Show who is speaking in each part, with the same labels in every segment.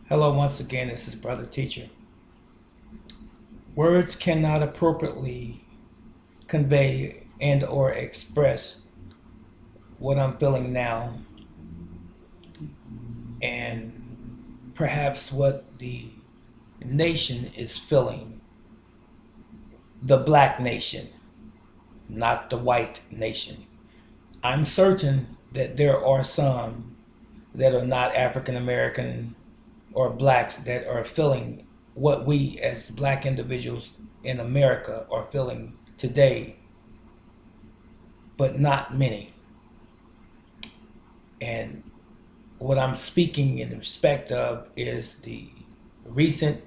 Speaker 1: Hello, once again, this is Brother Teacher. Words cannot appropriately convey and or express what I'm feeling now and perhaps what the nation is feeling. The black nation, not the white nation. I'm certain that there are some that are not African American or blacks that are feeling what we as black individuals in America are feeling today, but not many. And what I'm speaking in respect of is the recent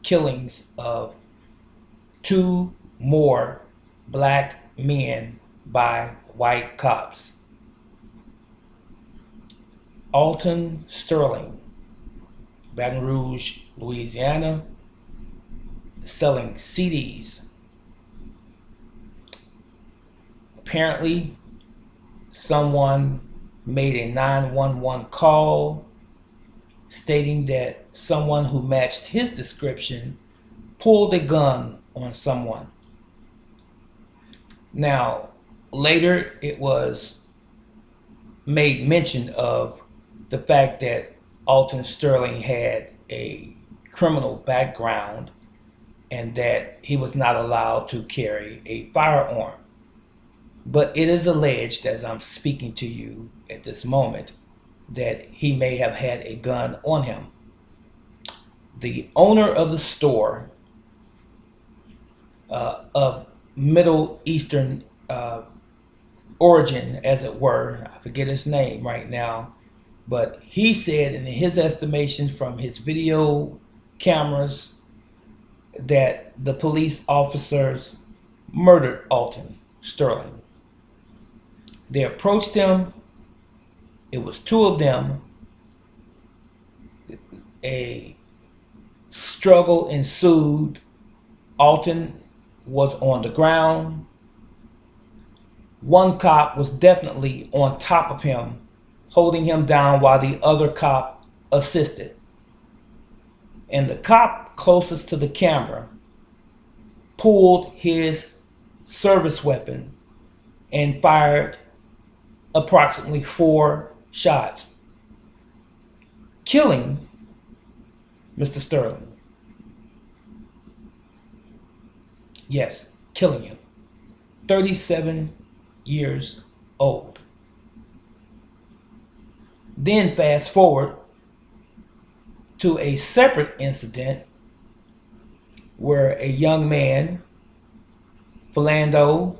Speaker 1: killings of two more black men by white cops. Alton Sterling, Baton Rouge, Louisiana, selling CDs. Apparently, someone made a 911 call stating that someone who matched his description pulled a gun on someone. Now, later it was made mention of the fact that Alton Sterling had a criminal background and that he was not allowed to carry a firearm. But it is alleged, as I'm speaking to you at this moment, that he may have had a gun on him. The owner of the store of Middle Eastern origin, as it were, I forget his name right now, but he said in his estimation from his video cameras that the police officers murdered Alton Sterling. They approached him. It was two of them. A struggle ensued. Alton was on the ground. One cop was definitely on top of him, holding him down while the other cop assisted. And the cop closest to the camera pulled his service weapon and fired approximately 4 shots, killing Mr. Sterling. Yes, killing him. 37 years old. Then fast forward to a separate incident where a young man, Philando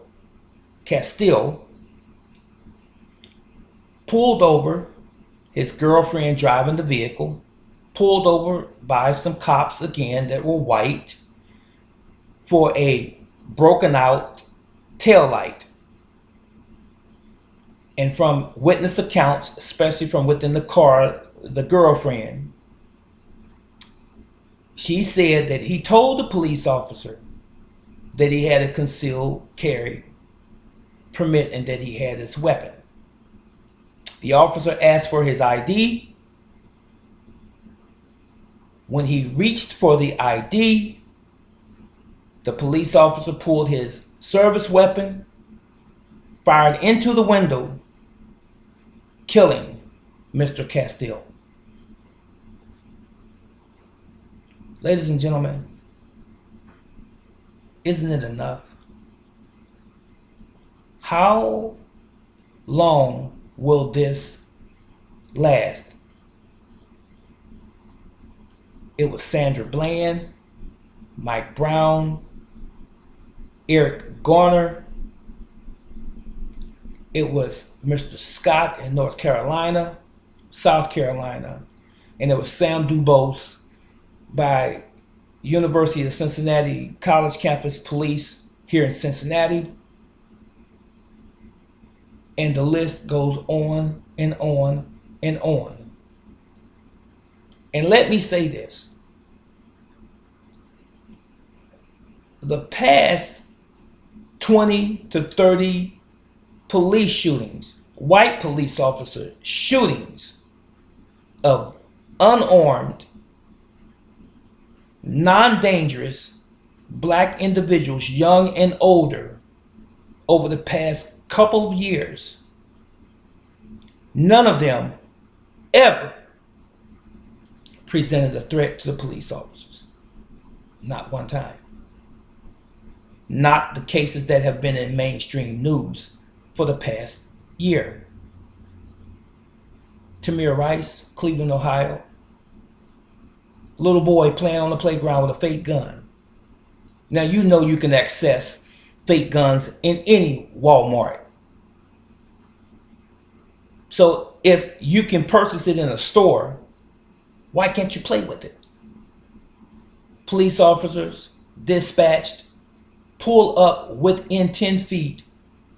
Speaker 1: Castile, pulled over his girlfriend driving the vehicle, pulled over by some cops again that were white for a broken out taillight. And from witness accounts, especially from within the car, the girlfriend, she said that he told the police officer that he had a concealed carry permit and that he had his weapon. The officer asked for his ID. When he reached for the ID, the police officer pulled his service weapon, fired into the window, killing Mr. Castile. Ladies and gentlemen, isn't it enough? How long will this last? It was Sandra Bland, Mike Brown, Eric Garner. It was Mr. Scott in South Carolina, and it was Sam Dubose by University of Cincinnati College Campus Police here in Cincinnati. And the list goes on and on and on. And let me say this. The past 20 to 30 police shootings, white police officer shootings of unarmed non-dangerous black individuals, young and older, over the past couple of years, none of them ever presented a threat to the police officers. Not one time. Not the cases that have been in mainstream news for the past year. Tamir Rice, Cleveland, Ohio. Little boy playing on the playground with a fake gun. Now you know you can access fake guns in any Walmart. So if you can purchase it in a store, why can't you play with it? Police officers dispatched, pull up within 10 feet,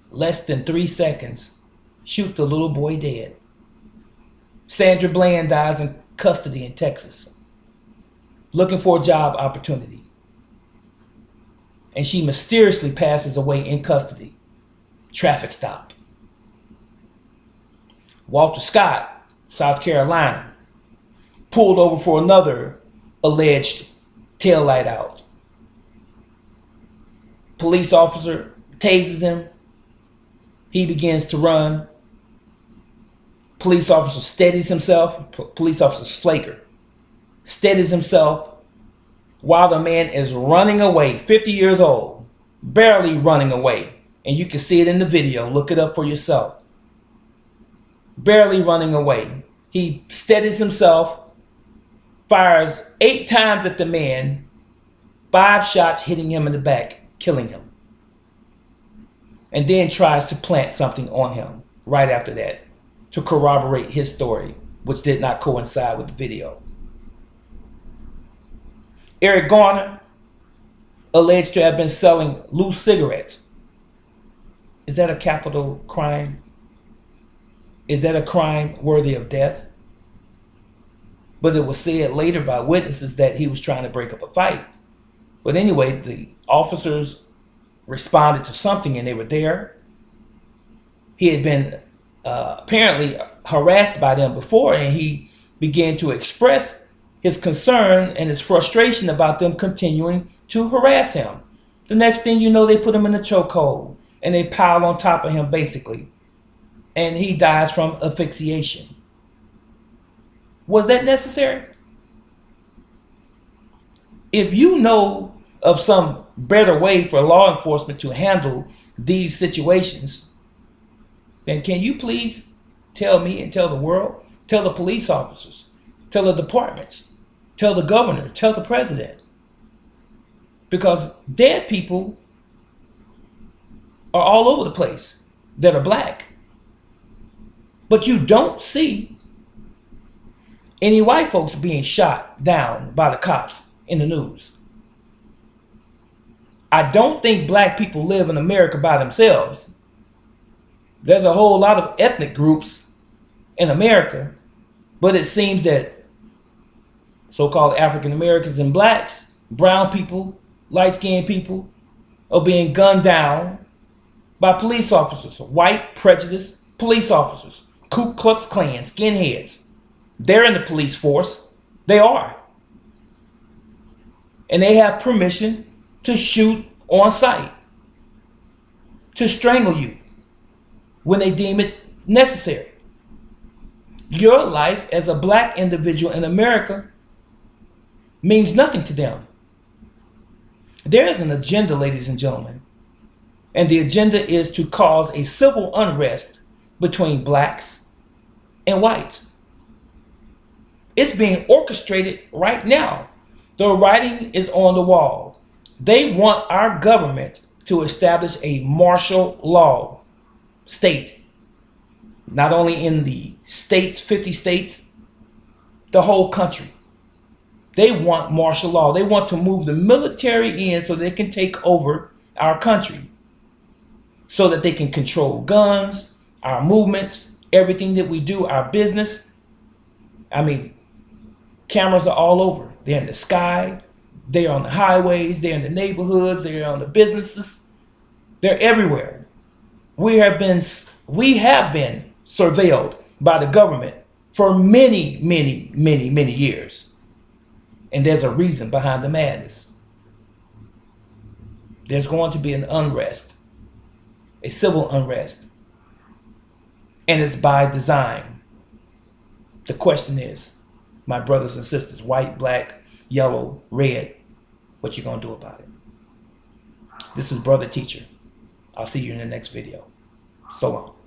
Speaker 1: less than 3 seconds, shoot the little boy dead. Sandra Bland dies in custody in Texas, looking for a job opportunity. And she mysteriously passes away in custody. Traffic stop. Walter Scott, South Carolina, pulled over for another alleged taillight out. Police officer tases him. He begins to run. Police officer steadies himself. Police officer Slaker steadies himself while the man is running away, 50 years old, barely running away. And you can see it in the video. Look it up for yourself. Barely running away. He steadies himself, fires 8 times at the man, 5 shots hitting him in the back, killing him. And then tries to plant something on him right after that to corroborate his story, which did not coincide with the video. Eric Garner, alleged to have been selling loose cigarettes. Is that a capital crime? Is that a crime worthy of death? But it was said later by witnesses that he was trying to break up a fight. But anyway, the officers responded to something and they were there. He had been apparently harassed by them before, and he began to express his concern and his frustration about them continuing to harass him. The next thing you know, they put him in a chokehold and they pile on top of him basically, and he dies from asphyxiation. Was that necessary? If you know of some better way for law enforcement to handle these situations, then can you please tell me and tell the world, tell the police officers, tell the departments, tell the governor, tell the president. Because dead people are all over the place that are black. But you don't see any white folks being shot down by the cops in the news. I don't think black people live in America by themselves. There's a whole lot of ethnic groups in America, but it seems that so-called African Americans and blacks, brown people, light-skinned people are being gunned down by police officers, white prejudiced police officers, Ku Klux Klan, skinheads. They're in the police force. They are. And they have permission to shoot on sight, to strangle you when they deem it necessary. Your life as a black individual in America means nothing to them. There is an agenda, ladies and gentlemen, and the agenda is to cause a civil unrest between blacks and whites. It's being orchestrated right now. The writing is on the wall. They want our government to establish a martial law state, not only in the states, 50 states, the whole country. They want martial law. They want to move the military in so they can take over our country, so that they can control guns, our movements, everything that we do, our business. I mean, cameras are all over. They're in the sky. They're on the highways. They're in the neighborhoods. They're on the businesses. They're everywhere. We have been surveilled by the government for many years. And there's a reason behind the madness. There's going to be an unrest, a civil unrest, and it's by design. The question is, my brothers and sisters, white, black, yellow, red, what you gonna do about it? This is Brother Teacher. I'll see you in the next video. So long.